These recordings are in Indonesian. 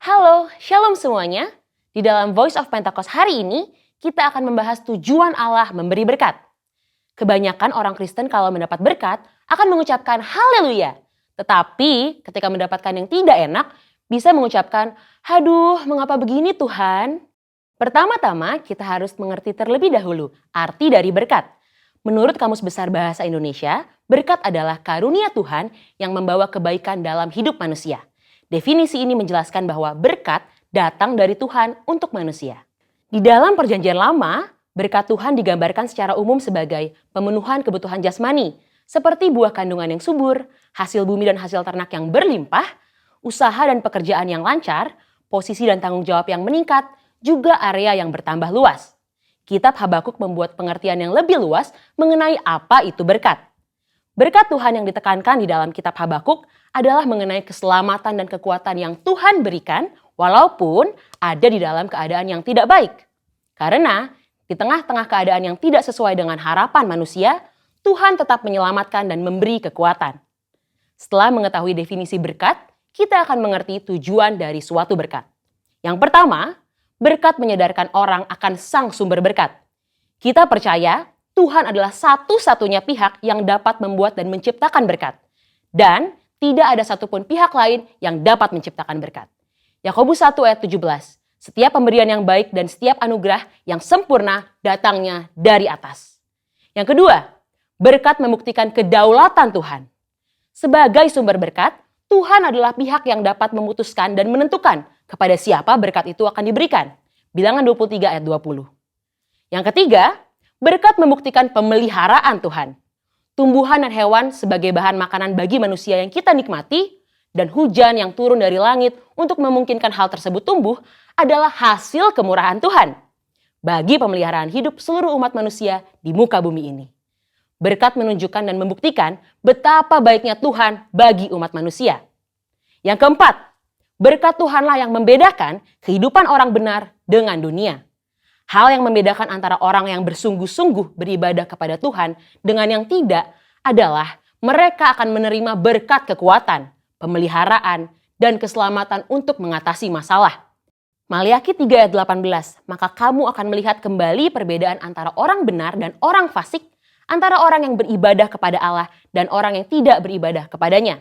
Halo, shalom semuanya. Di dalam Voice of Pentecost hari ini, kita akan membahas tujuan Allah memberi berkat. Kebanyakan orang Kristen kalau mendapat berkat akan mengucapkan haleluya. Tetapi ketika mendapatkan yang tidak enak, bisa mengucapkan, "Aduh, mengapa begini Tuhan?" Pertama-tama kita harus mengerti terlebih dahulu arti dari berkat. Menurut Kamus Besar Bahasa Indonesia, berkat adalah karunia Tuhan yang membawa kebaikan dalam hidup manusia. Definisi ini menjelaskan bahwa berkat datang dari Tuhan untuk manusia. Di dalam Perjanjian Lama, berkat Tuhan digambarkan secara umum sebagai pemenuhan kebutuhan jasmani, seperti buah kandungan yang subur, hasil bumi dan hasil ternak yang berlimpah, usaha dan pekerjaan yang lancar, posisi dan tanggung jawab yang meningkat, juga area yang bertambah luas. Kitab Habakuk membuat pengertian yang lebih luas mengenai apa itu berkat. Berkat Tuhan yang ditekankan di dalam kitab Habakuk adalah mengenai keselamatan dan kekuatan yang Tuhan berikan walaupun ada di dalam keadaan yang tidak baik. Karena di tengah-tengah keadaan yang tidak sesuai dengan harapan manusia, Tuhan tetap menyelamatkan dan memberi kekuatan. Setelah mengetahui definisi berkat, kita akan mengerti tujuan dari suatu berkat. Yang pertama, berkat menyadarkan orang akan sang sumber berkat. Kita percaya Tuhan adalah satu-satunya pihak yang dapat membuat dan menciptakan berkat. Dan tidak ada satupun pihak lain yang dapat menciptakan berkat. Yakobus 1 ayat 17. Setiap pemberian yang baik dan setiap anugerah yang sempurna datangnya dari atas. Yang kedua, berkat membuktikan kedaulatan Tuhan. Sebagai sumber berkat, Tuhan adalah pihak yang dapat memutuskan dan menentukan kepada siapa berkat itu akan diberikan. Bilangan 23 ayat 20. Yang ketiga, berkat membuktikan pemeliharaan Tuhan. Tumbuhan dan hewan sebagai bahan makanan bagi manusia yang kita nikmati, dan hujan yang turun dari langit untuk memungkinkan hal tersebut tumbuh adalah hasil kemurahan Tuhan bagi pemeliharaan hidup seluruh umat manusia di muka bumi ini. Berkat menunjukkan dan membuktikan betapa baiknya Tuhan bagi umat manusia. Yang keempat, berkat Tuhanlah yang membedakan kehidupan orang benar dengan dunia. Hal yang membedakan antara orang yang bersungguh-sungguh beribadah kepada Tuhan dengan yang tidak adalah mereka akan menerima berkat kekuatan, pemeliharaan, dan keselamatan untuk mengatasi masalah. Maliaki 3 ayat 18, maka kamu akan melihat kembali perbedaan antara orang benar dan orang fasik, antara orang yang beribadah kepada Allah dan orang yang tidak beribadah kepadanya.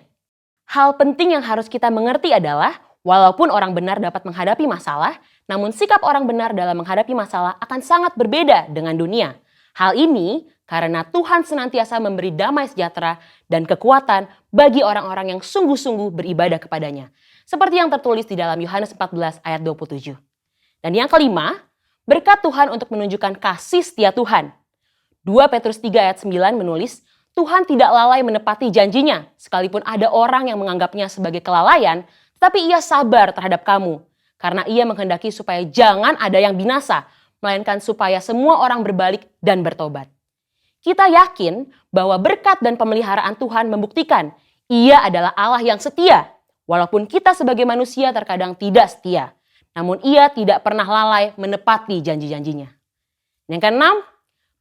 Hal penting yang harus kita mengerti adalah, walaupun orang benar dapat menghadapi masalah, namun sikap orang benar dalam menghadapi masalah akan sangat berbeda dengan dunia. Hal ini karena Tuhan senantiasa memberi damai sejahtera dan kekuatan bagi orang-orang yang sungguh-sungguh beribadah kepadanya. Seperti yang tertulis di dalam Yohanes 14 ayat 27. Dan yang kelima, berkat Tuhan untuk menunjukkan kasih setia Tuhan. 2 Petrus 3 ayat 9 menulis, Tuhan tidak lalai menepati janjinya, sekalipun ada orang yang menganggapnya sebagai kelalaian, tetapi ia sabar terhadap kamu, karena ia menghendaki supaya jangan ada yang binasa, melainkan supaya semua orang berbalik dan bertobat. Kita yakin bahwa berkat dan pemeliharaan Tuhan membuktikan ia adalah Allah yang setia, walaupun kita sebagai manusia terkadang tidak setia, namun ia tidak pernah lalai menepati janji-janjinya. Yang keenam,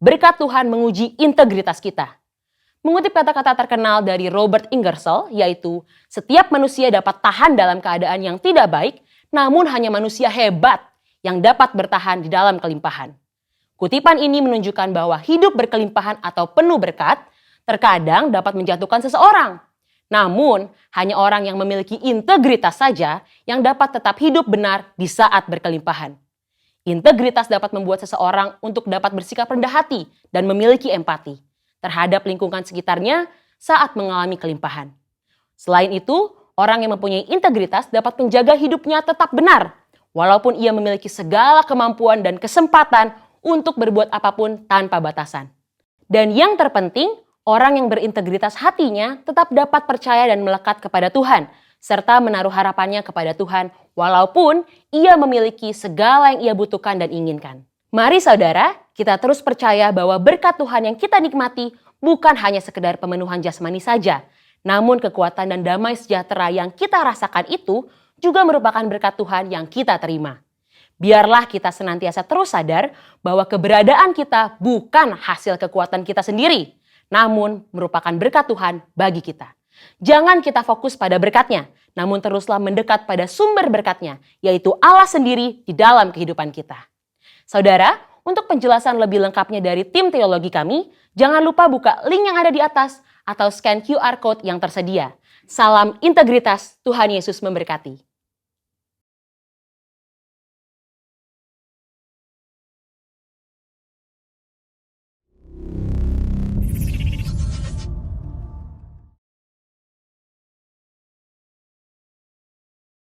berkat Tuhan menguji integritas kita. Mengutip kata-kata terkenal dari Robert Ingersoll, yaitu setiap manusia dapat tahan dalam keadaan yang tidak baik, namun hanya manusia hebat yang dapat bertahan di dalam kelimpahan. Kutipan ini menunjukkan bahwa hidup berkelimpahan atau penuh berkat terkadang dapat menjatuhkan seseorang. Namun, hanya orang yang memiliki integritas saja yang dapat tetap hidup benar di saat berkelimpahan. Integritas dapat membuat seseorang untuk dapat bersikap rendah hati dan memiliki empati terhadap lingkungan sekitarnya saat mengalami kelimpahan. Selain itu, orang yang mempunyai integritas dapat menjaga hidupnya tetap benar, walaupun ia memiliki segala kemampuan dan kesempatan untuk berbuat apapun tanpa batasan. Dan yang terpenting, orang yang berintegritas hatinya tetap dapat percaya dan melekat kepada Tuhan, serta menaruh harapannya kepada Tuhan, walaupun ia memiliki segala yang ia butuhkan dan inginkan. Mari saudara, kita terus percaya bahwa berkat Tuhan yang kita nikmati bukan hanya sekedar pemenuhan jasmani saja, namun kekuatan dan damai sejahtera yang kita rasakan itu juga merupakan berkat Tuhan yang kita terima. Biarlah kita senantiasa terus sadar bahwa keberadaan kita bukan hasil kekuatan kita sendiri, namun merupakan berkat Tuhan bagi kita. Jangan kita fokus pada berkatnya, namun teruslah mendekat pada sumber berkatnya, yaitu Allah sendiri di dalam kehidupan kita. Saudara, untuk penjelasan lebih lengkapnya dari tim teologi kami, jangan lupa buka link yang ada di atas atau scan QR Code yang tersedia. Salam integritas, Tuhan Yesus memberkati.